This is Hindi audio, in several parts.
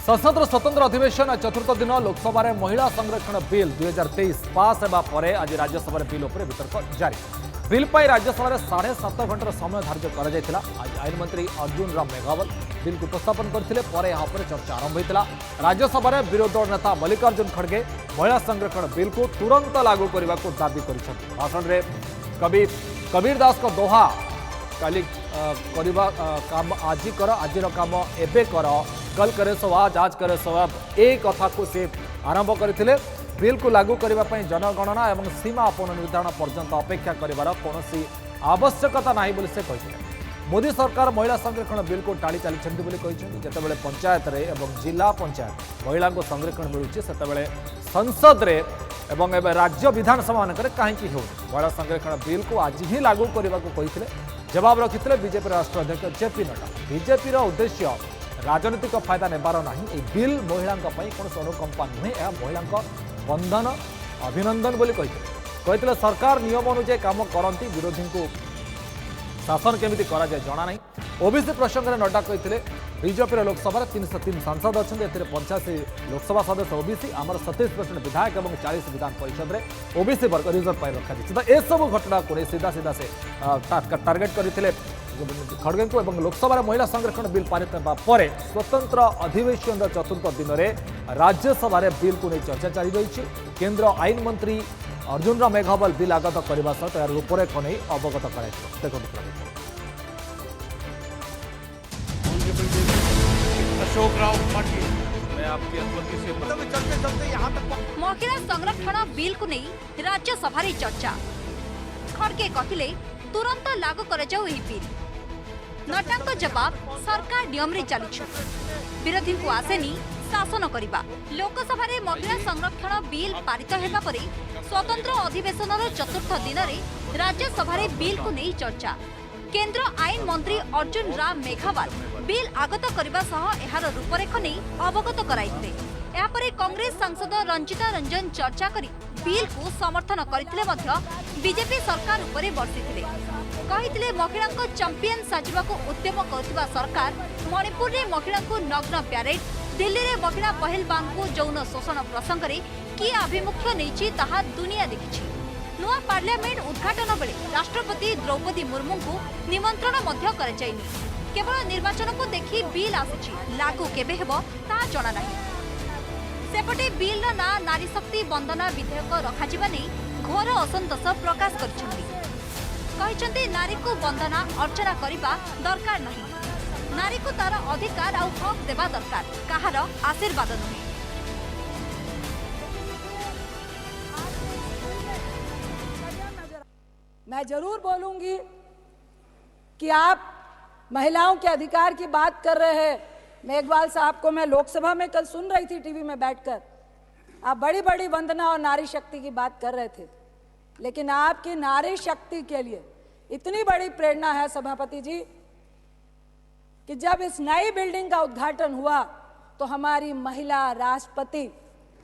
संसद स्वतंत्र अधिवेशन चतुर्थ दिन लोकसभा महिला संरक्षण बिल 2023 पास होगा पर आज राज्यसभा बिल उपर वितर्क जारी। बिल पर राज्यसभा 7.5 घंटार समय धार्य कर आज आईन मंत्री अर्जुन राम मेघवाल बिल को उपस्थापन करते चर्चा आरंभ होता। राज्यसभा विरोधी दल नेता मल्लिकार्जुन खड़गे महिला संरक्षण बिल को तुरंत लागू करने को दाबी कर भाषण में कबीर दास को दोहा काली काम आज कर आज काम एबे कर कल करे सवाज आज करे सवाब ए कथा को से आरंभ करते। बिल को लागू करने जनगणना और सीमा पुनर्निर्धारण पर्यंत अपेक्षा कर कौन आवश्यकता ना बोली से कहते। मोदी सरकार महिला संरक्षण बिल को टाड़ी चली जितेबाला पंचायत रे एवं जिला पंचायत महिला को संरक्षण मिलूँ से संसद रे एवं राज्य विधानसभा मानक कहीं हो महिला संरक्षण बिल को आज ही लागू करने को कहते। जवाब रखिते बीजेपी राष्ट्रीय अध्यक्ष जेपी नड्डा। बीजेपी उद्देश्य राजनीतिक फायदा नेबार ना बिल महिला कौन अनुकंपा नुहे यह महिला बंधन अभिनंदन बोली कहते। सरकार नियम अनुଯାयी काम करती विरोधी को शासन केमिति करा जाए जना नहीं। ओबीसी प्रसंग में नड्डा कहते बीजेपी लोकसभा 303 सांसद अच्छा 85 लोकसभा सदस्य ओबीसी आमर 27% विधायक और 40 विधान परिषद में ओबीसी वर्ग रिजर्व पर रखा तो यह घटना को सीधा सीधा से टार्गेट करते खड़गे को। लोकसभा महिला संरक्षण बिल पारित होगा पर स्वतंत्र अधिवेशन चतुर्थ दिन में राज्यसभा बिल को नहीं चर्चा जारी रही। केंद्र आईन मंत्री अर्जुन राम मेघवाल बिल आगत करने सहित यार रूपरेख नहीं अवगत कर महिला संरक्षण बिल को नहीं राज्यसभा चर्चा। खड़गे कहले तुरंत लागू कर जाऊ बिल। नड्डा जवाब सरकार नियम रे चली विरोधी को आसेनी शासन करवा। लोकसभा महिला संरक्षण बिल पारित होगा पर स्वतंत्र अधिवेशन चतुर्थ दिन में राज्यसभा बिल को नहीं चर्चा। केंद्र आईन मंत्री अर्जुन राम मेघवाल बिल आगत करने सह यार रूपरेख नहीं अवगत कराइते। यापर कांग्रेस सांसद रंजिता रंजन चर्चा करी बिल को समर्थन करथिले मध्य बीजेपी सरकार उपरे बर्षिथिले। कहिथिले महिला को चैंपियन साजिबा को उद्यम करथिबा सरकार मणिपुर रे महिला को नग्न प्यारेड, दिल्ली रे महिला पहलवान को यौन शोषण प्रसंग रे की आभिमुख्य नैछि ताहा दुनिया देखिछि। नुआ पार्लियामेंट उद्घाटन बेले राष्ट्रपति द्रौपदी मुर्मू को निमंत्रण मध्य कराइनि। केवल निर्वाचन को देखि बिल आसिछि, लागू केबे हेबो ता जणा नाही। सेपटे बिल ना नारी शक्ति वंदना विधेयक रखाजिबा नै घोर असंतोष प्रकाश करिसेंति। नारी को वंदना अर्चना करिबा दरकार नहीं, नारी को तार अधिकार आ हक देवा दरकार, कहार आशीर्वाद नहीं। मैं जरूर बोलूंगी कि आप महिलाओं के अधिकार की बात कर रहे हैं। मेघवाल साहब को मैं लोकसभा में कल सुन रही थी टीवी में बैठकर, आप बड़ी बड़ी वंदना और नारी शक्ति की बात कर रहे थे, लेकिन आपकी नारी शक्ति के लिए इतनी बड़ी प्रेरणा है सभापति जी कि जब इस नई बिल्डिंग का उद्घाटन हुआ तो हमारी महिला राष्ट्रपति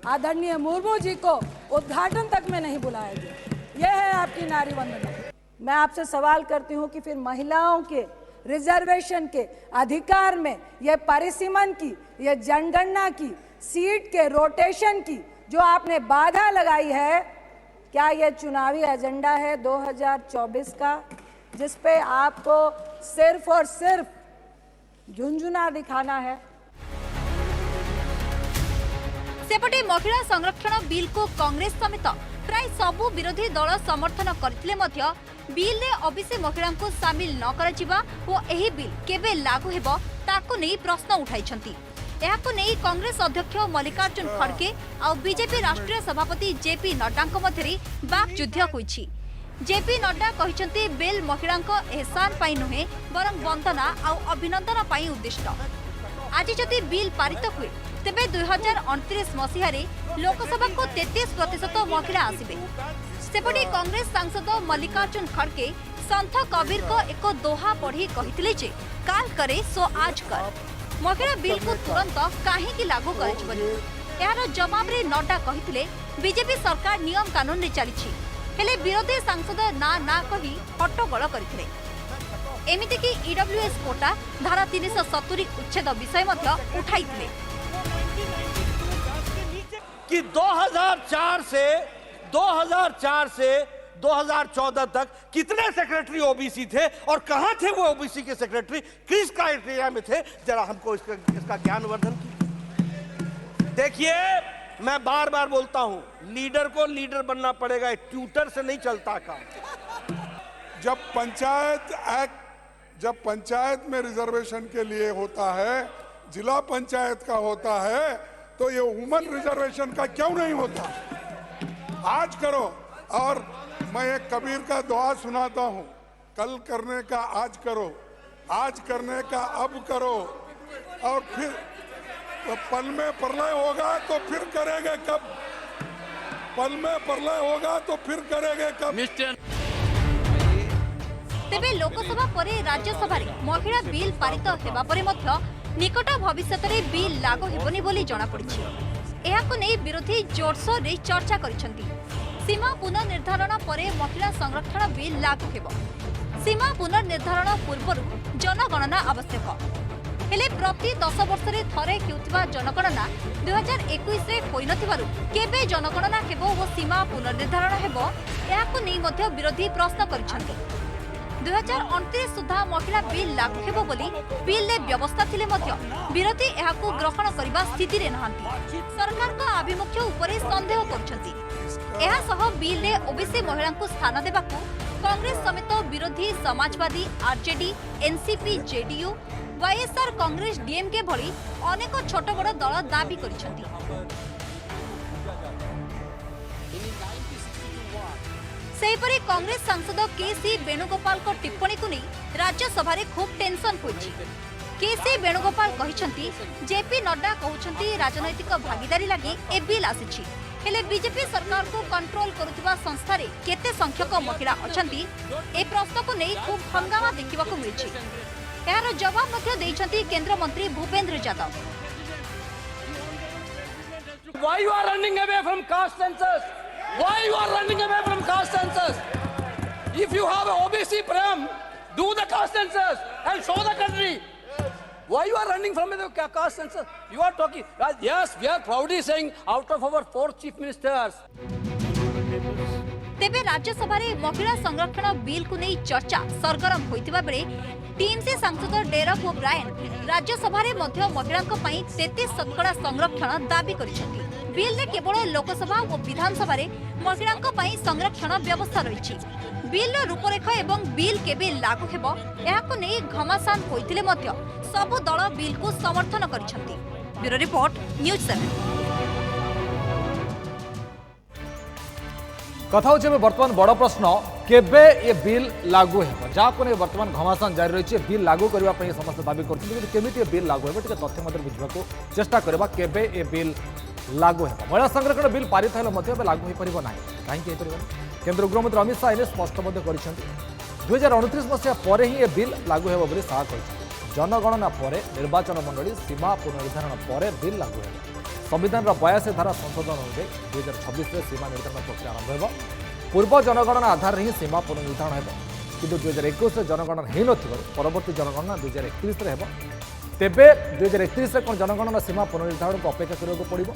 आदरणीय मुर्मू जी को उद्घाटन तक में नहीं बुलाया गया। यह है आपकी नारी वंदना। मैं आपसे सवाल करती हूं कि फिर महिलाओं के रिजर्वेशन के अधिकार में यह परिसीमन की, यह जनगणना की, सीट के रोटेशन की जो आपने बाधा लगाई है, क्या यह चुनावी एजेंडा है 2024 का, जिस पे आपको सिर्फ और सिर्फ झुंझुना दिखाना है? सेपटे महिला संरक्षण बिल को कांग्रेस समेत प्राय सबु विरोधी दल समर्थन करथिले मध्य बिल रे ओबीसी महिला को शामिल न कराजिबा और एही बिल केबे लागू हेबो ताको नै प्रश्न उठाइछंती। एहाको नै कांग्रेस अध्यक्ष मल्लिकार्जुन खड़गे और बीजेपी राष्ट्रीय सभापति जेपी नड्डा मध्य बाक युद्ध होइछि। जेपी नड्डा कहिछंती बिल महिला एहसान पाई नुहे बरं वंदना और अभिनंदन पाई उद्दिष्ट। आज जदि बिल पारित हुए तेबे 2029 मसीह लोकसभा को 33% महिला आसिबे। सेपटे कांग्रेस सांसद मल्लिकार्जुन खड़गे संत कबीर को एक दोहा पढ़ी कहिथिले जे काल करे सो आज कर। महिला बिल को तुरंत काहेकि लागू कराजिबनी? यार जवाब रे नड्डा कहिथिले बीजेपी सरकार नियम कानून रे चलीछि, हेले विरोधी सांसद ना ना कही हट्टगोल करथिले। एमितिकी ईडब्ल्यूएस कोटा धारा 370 उच्छेद विषय उठाई। कि 2004 से 2014 तक कितने सेक्रेटरी ओबीसी थे और कहां थे वो ओबीसी के सेक्रेटरी, किस क्राइटेरिया में थे, जरा हमको इसका ज्ञानवर्धन कीजिए। देखिए, मैं बार बार बोलता हूं, लीडर को लीडर बनना पड़ेगा, ट्यूटर से नहीं चलता काम। जब पंचायत में रिजर्वेशन के लिए होता है, जिला पंचायत का होता है, तो ये वुमन रिजर्वेशन का क्यों नहीं होता? आज करो। और मैं एक कबीर का दुआ सुनाता हूं, कल करने का आज करो, आज करने का अब करो, और फिर तो पल में प्रलय होगा तो फिर करेंगे कब? पल में प्रलय होगा तो फिर करेंगे कब? तेबे लोकसभा परे राज्यसभा रे महिला बिल पारित हेबा परे मध्य निकट भविष्य रे बिल लागू हेबनी बोली जणा पड़िछि। एहाको नै विरोधी जोरसोर रे चर्चा करिसेंती। सीमा पुनर्निर्धारण परे महिला संरक्षण बिल लागू हेब। सीमा पुनर्निर्धारण पूर्व जनगणना आवश्यक हेले प्रति 10 वर्ष रे थरे हेउथिबा जनगणना 2021 रे होई नथिबारु केबे जनगणना हेबो ओ सीमा पुनर्निर्धारण हेबो एहाको नै मध्य विरोधी प्रश्न करिसेंती। 2029 सुधा महिला बिल लागू हेबो बोली बिल ले व्यवस्था थिले मध्य विरोधी एहाको ग्रहण करबा स्थिति रे नहंती। सरकार का आभिमुख्य उपरे संदेह करछंती। एहा सह बिल ले ओबीसी महिला को स्थान देबाकू कांग्रेस समेत विरोधी Samajwadi, RJD, NCP, JDU, YSR, Congress, DMK भली अनेक छोट बड़ दल दाबी करिसेंती। सेहीपरि कांग्रेस सांसद केसी वेणुगोपाल को टिप्पणी को नहीं राज्यसभा रे खूब टेंशन होइछि। केसी वेणुगोपाल कहिसेंती जेपी नड्डा कहउछंती राजनैतिक भागीदारी लागि ए बिल आसिछि, हेले बीजेपी सरकार को कंट्रोल करुथिबा संस्था रे केते संख्यक महिला अछंती ए प्रश्न को नहीं खूब हंगामा देखिबाकू मिलिछि। एहार जवाब मध्ये दैछंती केंद्र मंत्री Bhupendra Yadav. Why you are running away from caste census? Why you are running away from caste census? If you have a OBC pram, do the caste census and show the country. Why you are running from the caste census? You are talking. Yes, we are proudly saying out of our 4 chief ministers. तेबे राज्यसभा रे महिला संरक्षण बिल को नहीं चर्चा सरगरम होइतिबा बेले टीएमसी सांसद डेरेक ओब्रायन राज्यसभा रे मध्य महिलांक पई 33% संरक्षण दाबी करिसेंती। बिल रे केवल लोकसभा और विधानसभा रे महिलांक पई संरक्षण व्यवस्था रहिछि। बिल रो रूपरेख एवं बिल केबे लागू हेबो एहाको नै घमासान होइतिले मध्य सब दल बिल को समर्थन करिसेंती। Bureau report, news 7। कथा होचे वर्तमान बड़ प्रश्न केबे ये बिल लागू हेबो, जाको नै वर्तमान घमासान जारी रहिछि। बिल लागू करबा पई समस्त दाबी करछथि, केमिति ये बिल लागू हेबो टिके तथ्य मते बुझबाको चेष्टा करबा। केबे ये बिल लागू हेबो, महिला संरक्षण बिल पारित हेले मते लागू होई परिबो नाही, काहे के परिबो? केंद्र गृहमंत्री अमित शाह ने स्पष्ट मते करिसेंती 2029 मसिया परे ही ये बिल लागू हेबो बोली शाह करिसेंती। जनगणना परे निर्वाचन मंडली सीमा पुनर्निर्धारण परे बिल लागू हेबो। संविधान 82 धारा संशोधन अनुसार 2026 में सीमा निर्धारण प्रक्रिया आरंभ हो। पूर्व जनगणना आधार ही सीमा पुनर्निर्धारण हो, किंतु 2021 जनगणना हो न परवर्ती जनगणना 2031 हो। तेबे 2031 कौन जनगणना सीमा पुनर्निर्धारण को अपेक्षा करने पड़ो।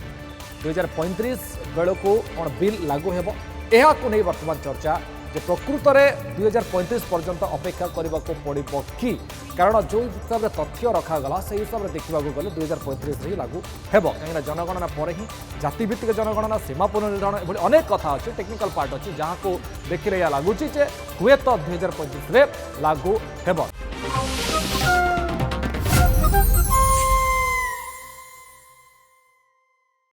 2035 बेलू कौन बिल लागू हो, यह नहीं वर्तमान चर्चा जे प्रकृत में 2035 पर्यंत अपेक्षा करने को पड़ो कि, कारण जो हिसाब से तथ्य रखागला से हिसाब से देखा गले 2035 ही लागू हेब। कहीं जनगणना पर ही जातिभित्तिक जनगणना, सीमा पुनर्निर्धारण एभली अनेक कथा अच्छे, टेक्निकल पार्ट अच्छी, जहाँ को देखिले लगुच हुए तो 2035 लागू हेब।